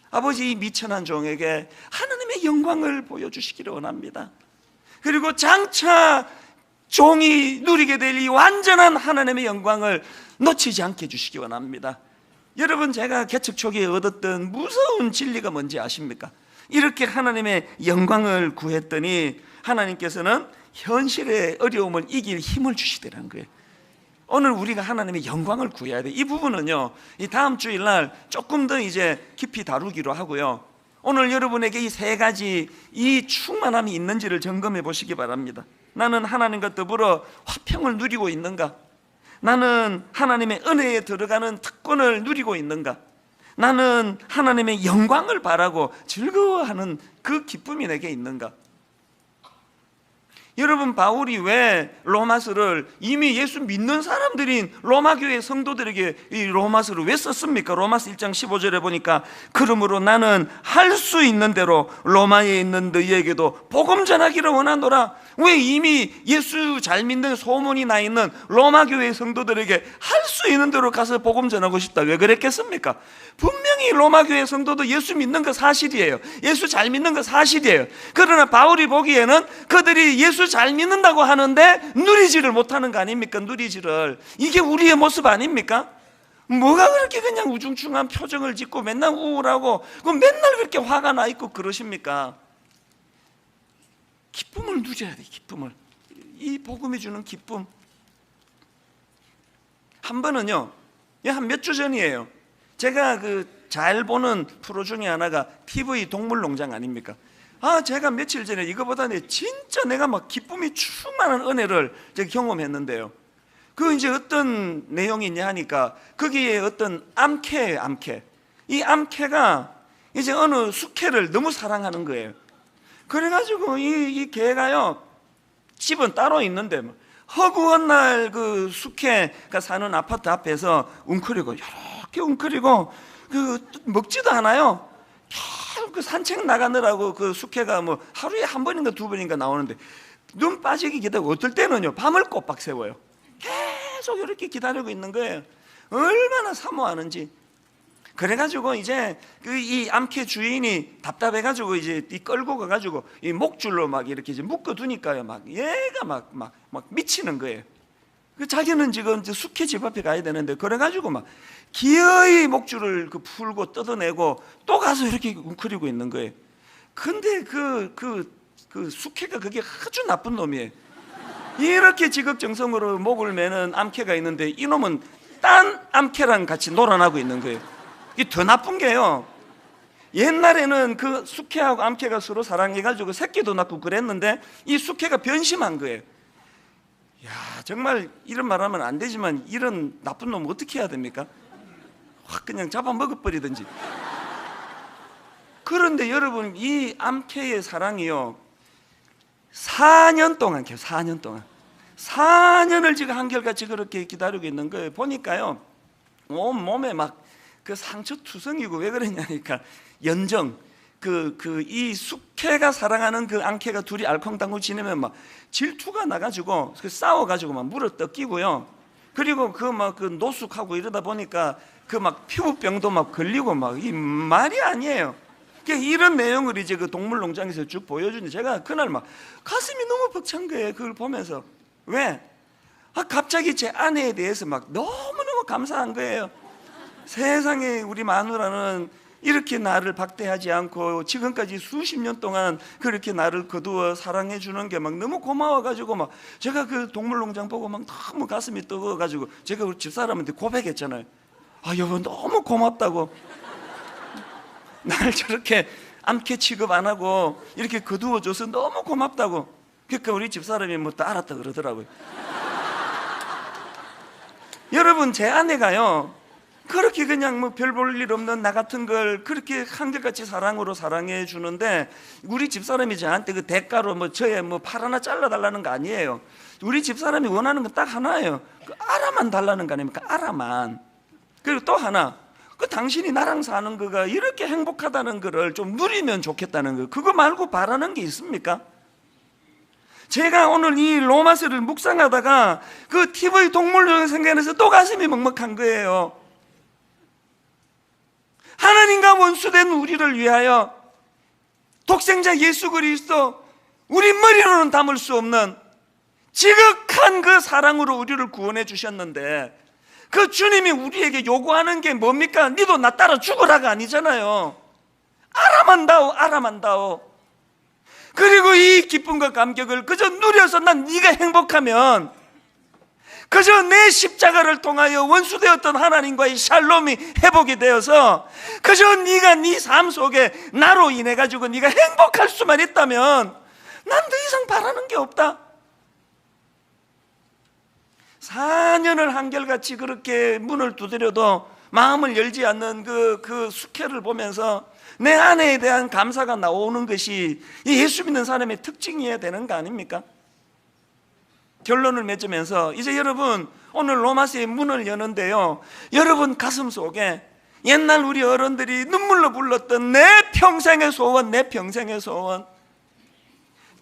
아버지, 미천한 종에게 하나님의 영광을 보여주시기를 원합니다. 그리고 장차 종이 누리게 될 이 완전한 하나님의 영광을 놓치지 않게 해주시기 원합니다. 여러분, 제가 개척 초기에 얻었던 무서운 진리가 뭔지 아십니까? 이렇게 하나님의 영광을 구했더니 하나님께서는 현실의 어려움을 이길 힘을 주시더라는 거예요. 오늘 우리가 하나님의 영광을 구해야 돼요. 이 부분은요, 이 다음 주일날 조금 더 이제 깊이 다루기로 하고요, 오늘 여러분에게 이 세 가지 이 충만함이 있는지를 점검해 보시기 바랍니다. 나는 하나님과 더불어 화평을 누리고 있는가? 나는 하나님의 은혜에 들어가는 특권을 누리고 있는가? 나는 하나님의 영광을 바라고 즐거워하는 그 기쁨이 내게 있는가? 여러분, 바울이 왜 로마서를 이미 예수 믿는 사람들인 로마 교회 성도들에게 이 로마서를 왜 썼습니까? 로마서 1장 15절에 보니까 그러므로 나는 할 수 있는 대로 로마에 있는 너희에게도 복음 전하기를 원하노라. 왜 이미 예수 잘 믿는 소문이 나 있는 로마 교회 성도들에게 할 수 있는 대로 가서 복음 전하고 싶다. 왜 그랬겠습니까? 분명히 로마 교회 성도도 예수 믿는 거 사실이에요. 예수 잘 믿는 거 사실이에요. 그러나 바울이 보기에는 그들이 예수 잘 믿는다고 하는데 누리지를 못하는 거 아닙니까? 누리지를. 이게 우리의 모습 아닙니까? 뭐가 그렇게 그냥 우중충한 표정을 짓고 맨날 우울하고 맨날 그렇게 화가 나 있고 그러십니까? 기쁨을 누려야 돼. 기쁨을. 이 복음이 주는 기쁨. 한 번은요, 한 몇 주 전이에요. 제가 잘 보는 프로 중에 하나가 TV 동물농장 아닙니까? 제가 며칠 전에 이거보다 진짜 내가 막 기쁨이 충만한 은혜를 제가 경험했는데요. 이제 어떤 내용이 있냐 하니까 거기에 어떤 암캐예요, 암캐. 이 암캐가 이제 어느 숙회를 너무 사랑하는 거예요. 그래가지고 이 개가요, 집은 따로 있는데 허구한 날 숙회가 사는 아파트 앞에서 웅크리고 이렇게 웅크리고 먹지도 않아요. 계속 산책 나가느라고 숙회가 하루에 한 번인가 두 번인가 나오는데 눈 빠지기 기다리고 어떨 때는요 밤을 꼬박 새워요. 계속 이렇게 기다리고 있는 거예요. 얼마나 사모하는지. 그래가지고 이제 이 암캐 주인이 답답해가지고 이제 끌고 가가지고 이 목줄로 막 이렇게 이제 묶어두니까요, 막 얘가 막 미치는 거예요. 자기는 지금 숙회 집 앞에 가야 되는데 그래가지고 막 기어이 목줄을 풀고 뜯어내고 또 가서 이렇게 웅크리고 있는 거예요. 근데 숙회가 그게 아주 나쁜 놈이에요. 이렇게 지극정성으로 목을 매는 암캐가 있는데 이놈은 딴 암캐랑 같이 놀아나고 있는 거예요. 이게 더 나쁜 게요, 옛날에는 숙회하고 암캐가 서로 사랑해가지고 새끼도 낳고 그랬는데 이 숙회가 변심한 거예요. 야, 정말 이런 말하면 안 되지만 이런 나쁜 놈 어떻게 해야 됩니까? 확 그냥 잡아먹어버리든지. 그런데 여러분, 이 암캐의 사랑이요 4년 동안 4년을 지금 한결같이 그렇게 기다리고 있는 거예요. 보니까요 온 몸에 막 상처 투성이고. 왜 그러냐니까 연정, 이 숙회가 사랑하는 앙캐가 둘이 알콩달콩 지내면 막 질투가 나가지고 싸워가지고 막 물어 뜯기고요. 그리고 노숙하고 이러다 보니까 피부병도 막 걸리고 이 말이 아니에요. 이런 내용을 이제 동물농장에서 쭉 보여주는데 제가 그날 막 가슴이 너무 벅찬 거예요. 그걸 보면서. 왜? 갑자기 제 아내에 대해서 막 너무너무 감사한 거예요. 세상에 우리 마누라는 이렇게 나를 박대하지 않고 지금까지 수십 년 동안 그렇게 나를 거두어 사랑해 주는 게 막 너무 고마워가지고 제가 동물농장 보고 막 너무 가슴이 뜨거워가지고 제가 우리 집사람한테 고백했잖아요. 여보 너무 고맙다고. 날 저렇게 암캐 취급 안 하고 이렇게 거두어줘서 너무 고맙다고. 그러니까 우리 집사람이 또 알았다 그러더라고요. 여러분, 제 아내가요 그렇게 그냥 별 볼 일 없는 나 같은 걸 그렇게 한결같이 사랑으로 사랑해 주는데 우리 집사람이 저한테 대가로 저의 팔 하나 잘라달라는 거 아니에요. 우리 집사람이 원하는 건 딱 하나예요. 알아만 달라는 거 아닙니까? 알아만. 그리고 또 하나, 당신이 나랑 사는 거가 이렇게 행복하다는 거를 좀 누리면 좋겠다는 거. 그거 말고 바라는 게 있습니까? 제가 오늘 이 로마서를 묵상하다가 TV 동물농장 생각해서 또 가슴이 먹먹한 거예요. 하나님과 원수된 우리를 위하여 독생자 예수 그리스도, 우리 머리로는 담을 수 없는 지극한 사랑으로 우리를 구원해 주셨는데 주님이 우리에게 요구하는 게 뭡니까? 니도 나 따라 죽으라가 아니잖아요. 알아만 다오. 그리고 이 기쁨과 감격을 그저 누려서 난 네가 행복하면 그저 내 십자가를 통하여 원수되었던 하나님과의 샬롬이 회복이 되어서 그저 네가 네 삶 속에 나로 인해 가지고 네가 행복할 수만 있다면 난 더 이상 바라는 게 없다. 4년을 한결같이 그렇게 문을 두드려도 마음을 열지 않는 그 숙회를 보면서 내 아내에 대한 감사가 나오는 것이 이 예수 믿는 사람의 특징이어야 되는 거 아닙니까? 결론을 맺으면서 이제 여러분 오늘 로마서의 문을 여는데요, 여러분 가슴 속에 옛날 우리 어른들이 눈물로 불렀던 내 평생의 소원, 내 평생의 소원,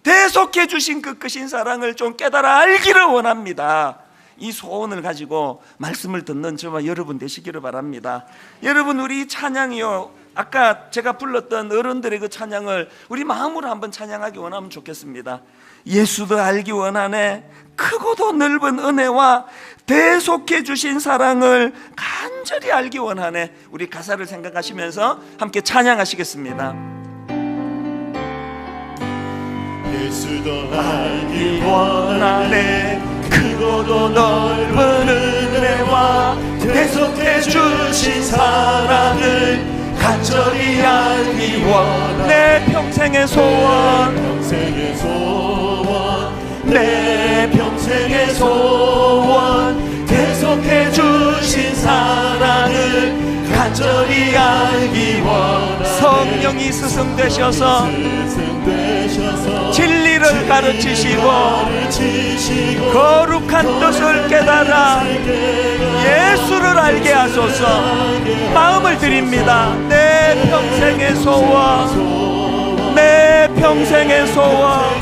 대속해 주신 그 크신 사랑을 좀 깨달아 알기를 원합니다. 이 소원을 가지고 말씀을 듣는 저와 여러분 되시기를 바랍니다. 여러분, 우리 찬양이요, 아까 제가 불렀던 어른들의 그 찬양을 우리 마음으로 한번 찬양하기 원하면 좋겠습니다. 예수도 알기 원하네, 크고도 넓은 은혜와 대속해 주신 사랑을 간절히 알기 원하네. 우리 가사를 생각하시면서 함께 찬양하시겠습니다. 예수도 알기 원하네, 크고도 넓은 은혜와 대속해 주신 사랑을 간절히 알기 원하네. 내 평생의 소원, 평생의 소원, 내 평생의 소원, 대속해 주신 사랑을 간절히 알기 원하네. 성령이 스승되셔서 진리를 가르치시고 거룩한 뜻을 깨달아 예수를 알게 하소서. 마음을 드립니다. 내 평생의 소원, 내 평생의 소원,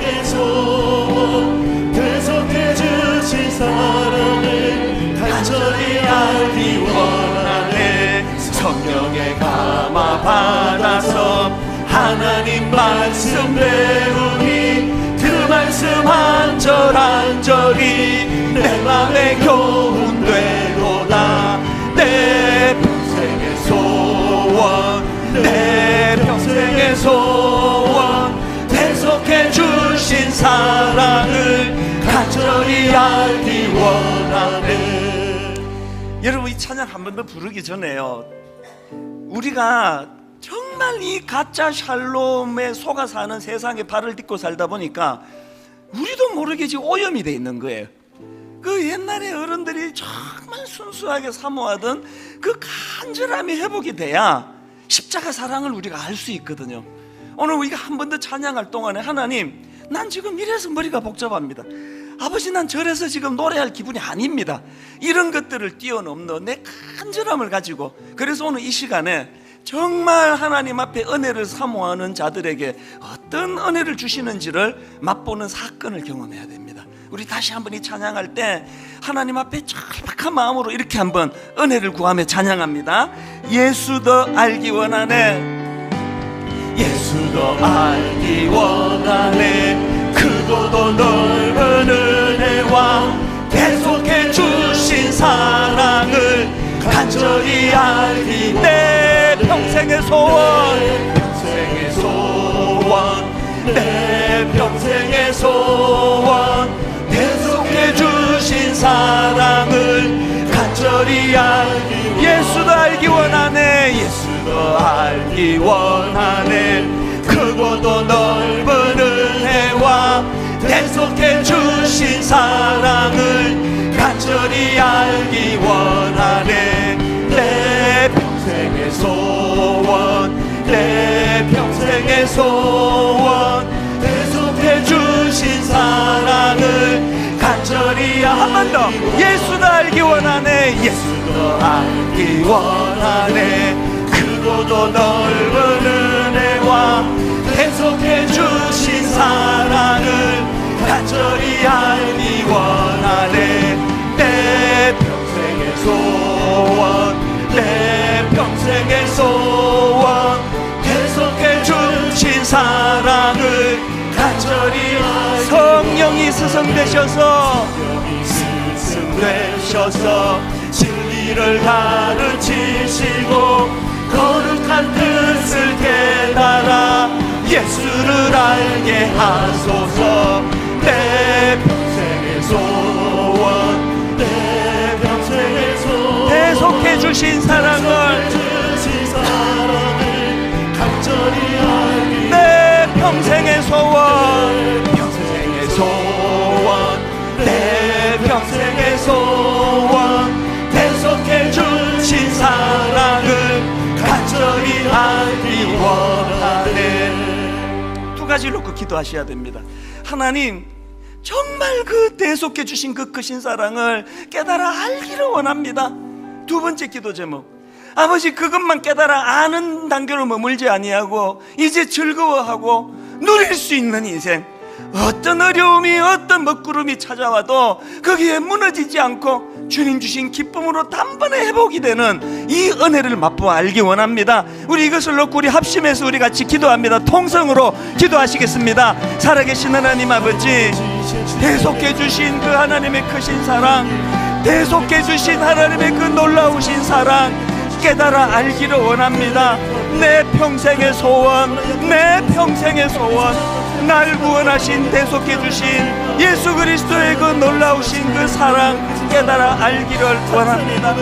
대속해 주신 사랑을 간절히 알기 원하네. 성령의 감화 받아서 하나님 말씀 배우니 그 말씀 한 절 한 절이 내 맘에 교훈되도다. 내 평생의 소원, 내 평생의 소원, 대속해 주신 사랑을 간절히 알기 원하네. 여러분, 이 찬양 한 번 더 부르기 전에요, 우리가 정말 이 가짜 샬롬에 속아 사는 세상에 발을 딛고 살다 보니까 우리도 모르게 지금 오염이 돼 있는 거예요. 그 옛날에 어른들이 정말 순수하게 사모하던 그 간절함이 회복이 돼야 십자가 사랑을 우리가 알 수 있거든요. 오늘 우리가 한 번 더 찬양할 동안에, 하나님, 난 지금 이래서 머리가 복잡합니다. 아버지, 난 저래서 지금 노래할 기분이 아닙니다. 이런 것들을 뛰어넘는 내 간절함을 가지고, 그래서 오늘 이 시간에 정말 하나님 앞에 은혜를 사모하는 자들에게 어떤 은혜를 주시는지를 맛보는 사건을 경험해야 됩니다. 우리 다시 한번 이 찬양할 때 하나님 앞에 절박한 마음으로 이렇게 한번 은혜를 구하며 찬양합니다. 예수도 알기 원하네, 예수도 알기 원하네, 크고도 넓은 은혜와 대속해 주신 사랑을 간절히 알기 원하네. 내 평생의 소원, 평생의 소원, 내 평생의 소원, 대속해 주신 사랑을 간절히 알기 원하네. 예수도 알기 원하네, 예수도 알기 원하네, 크고도 넓은 은혜와 대속해 주신 사랑을 간절히 알기 원하네. 내 평생의 소원, 내 평생의 소원, 대속해 주신 사랑을 간절히 한 번 더. 예수도 알기 원하네, 예수도 알기 원하네, 크고도 넓은 은혜와 대속해 주신 사랑을 간절히 알기 원하네. 내 평생의 소원, 내 평생의 소원, 대속해 주신 사랑을 간절히 알기. 성령이 스승되셔서 되셔서 진리를 가르치시고 거룩한 뜻을 깨달아 예수를 알게 하소서. 내 평생의 소원, 내 평생의 소원, 대속해 주신 사랑을 간절히 알기. 내 평생의 소원, 평생의 소원, 내 평생의 소원, 대속해 주신 사랑을 간절히 알기 원하네. 두 가지를 놓고 기도하셔야 됩니다. 하나님, 정말 그 대속해 주신 그 크신 사랑을 깨달아 알기를 원합니다. 두 번째 기도 제목, 아버지 그것만 깨달아 아는 단계로 머물지 아니하고 이제 즐거워하고 누릴 수 있는 인생, 어떤 어려움이 어떤 먹구름이 찾아와도 거기에 무너지지 않고 주님 주신 기쁨으로 단번에 회복이 되는 이 은혜를 맛보아 알기 원합니다. 우리 이것을 놓고 우리 합심해서 우리 같이 기도합니다. 통성으로 기도하시겠습니다. 살아계신 하나님 아버지, 대속해 주신 그 하나님의 크신 사랑, 대속해 주신 하나님의 그 놀라우신 사랑 깨달아 알기를 원합니다. 내 평생의 소원, 내 평생의 소원, 날 구원하신 대속해 주신 예수 그리스도의 그 놀라우신 그 사랑 깨달아 알기를 원합니다.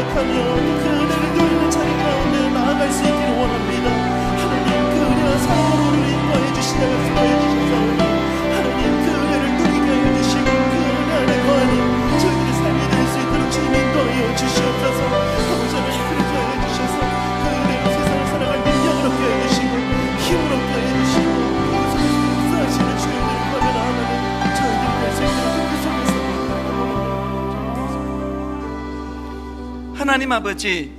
하나님 아버지,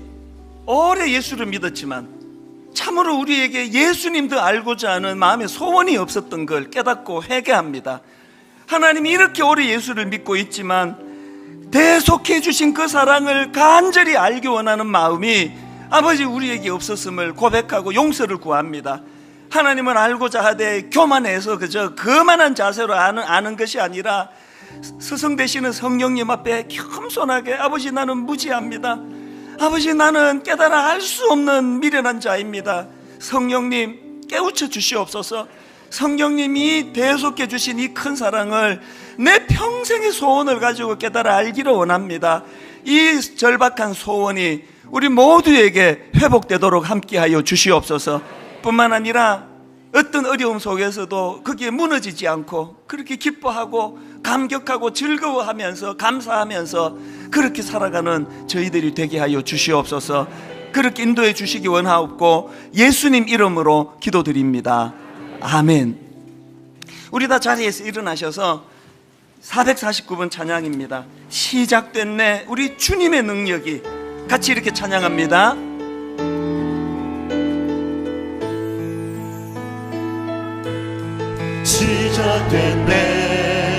오래 예수를 믿었지만 참으로 우리에게 예수님도 알고자 하는 마음의 소원이 없었던 걸 깨닫고 회개합니다. 하나님이 이렇게 오래 예수를 믿고 있지만 대속해 주신 그 사랑을 간절히 알기 원하는 마음이 아버지 우리에게 없었음을 고백하고 용서를 구합니다. 하나님은 알고자 하되 교만해서 그저 거만한 자세로 아는 것이 아니라 스승 되시는 성령님 앞에 겸손하게, 아버지 나는 무지합니다. 아버지 나는 깨달아 알 수 없는 미련한 자입니다. 성령님 깨우쳐 주시옵소서. 성령님이 대속해 주신 이 큰 사랑을 내 평생의 소원을 가지고 깨달아 알기를 원합니다. 이 절박한 소원이 우리 모두에게 회복되도록 함께하여 주시옵소서. 뿐만 아니라 어떤 어려움 속에서도 거기에 무너지지 않고 그렇게 기뻐하고 감격하고 즐거워하면서 감사하면서 그렇게 살아가는 저희들이 되게 하여 주시옵소서. 그렇게 인도해 주시기 원하옵고 예수님 이름으로 기도드립니다. 아멘. 우리 다 자리에서 일어나셔서 449번 찬양입니다. 시작됐네 우리 주님의 능력이, 같이 이렇게 찬양합니다. 시작됐네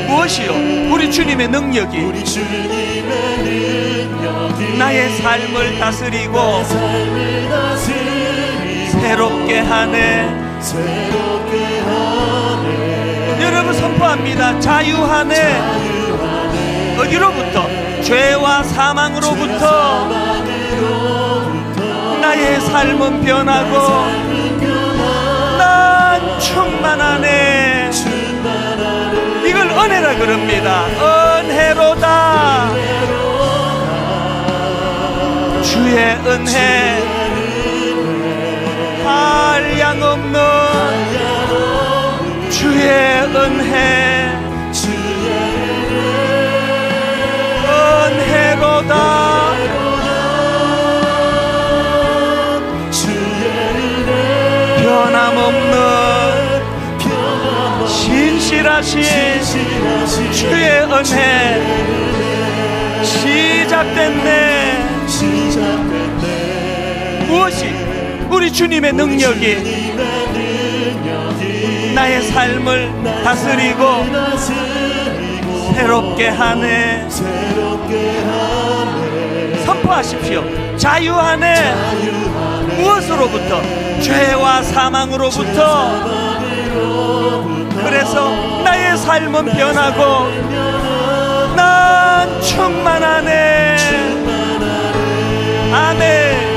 무엇이요? 우리 주님의 능력이, 우리 주님의 능력이 나의 삶을 다스리고 나의 삶을 다스리고 새롭게 하네. 새롭게 하네. 여러분 선포합니다. 자유하네. 어디로부터? 죄와 사망으로부터 나의 삶은 변하고 난 충만하네. 이걸 은혜라 그럽니다. 은혜로다. 주의 은혜 한량없는 주의 은혜 은혜로다. 변함없는 신실하신 주의 은혜 시작됐네. 무엇이? 우리 주님의 능력이 나의 삶을 다스리고 새롭게 하네. 선포하십시오. 자유하네. 무엇으로부터? 죄와 사망으로부터. 그래서 나의 삶은 변하고 난 충만하네. 아멘.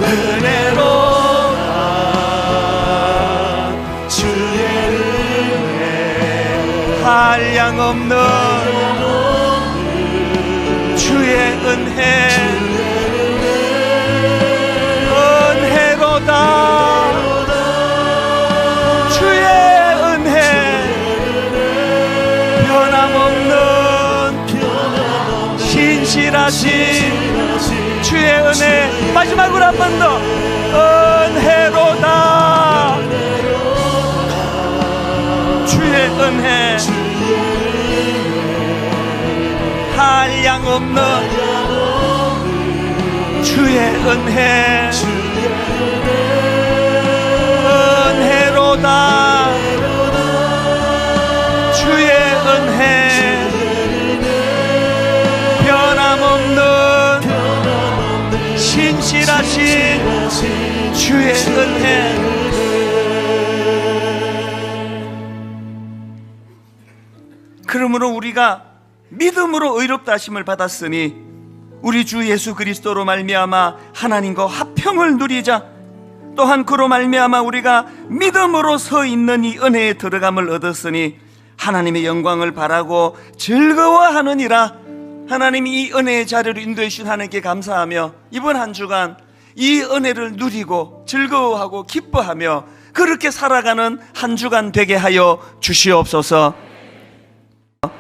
은혜로다 주의 은혜 한량없는 주의 은혜 은혜로다. 주의 은혜 변함없는 신실하신 주의 은혜. 마지막으로 한 번 더. 은혜로다. 주의 은혜 한량없는 주의 은혜 은혜로다 주의 은혜 변함없는 신실하신 주의 은혜 그러므로 우리가 믿음으로 의롭다 하심을 받았으니 우리 주 예수 그리스도로 말미암아 하나님과 화평을 누리자. 또한 그로 말미암아 우리가 믿음으로 서 있는 이 은혜에 들어감을 얻었으니 하나님의 영광을 바라고 즐거워하느니라. 하나님이 이 은혜의 자리로 인도해 주신 하나님께 감사하며 이번 한 주간 이 은혜를 누리고 즐거워하고 기뻐하며 그렇게 살아가는 한 주간 되게 하여 주시옵소서.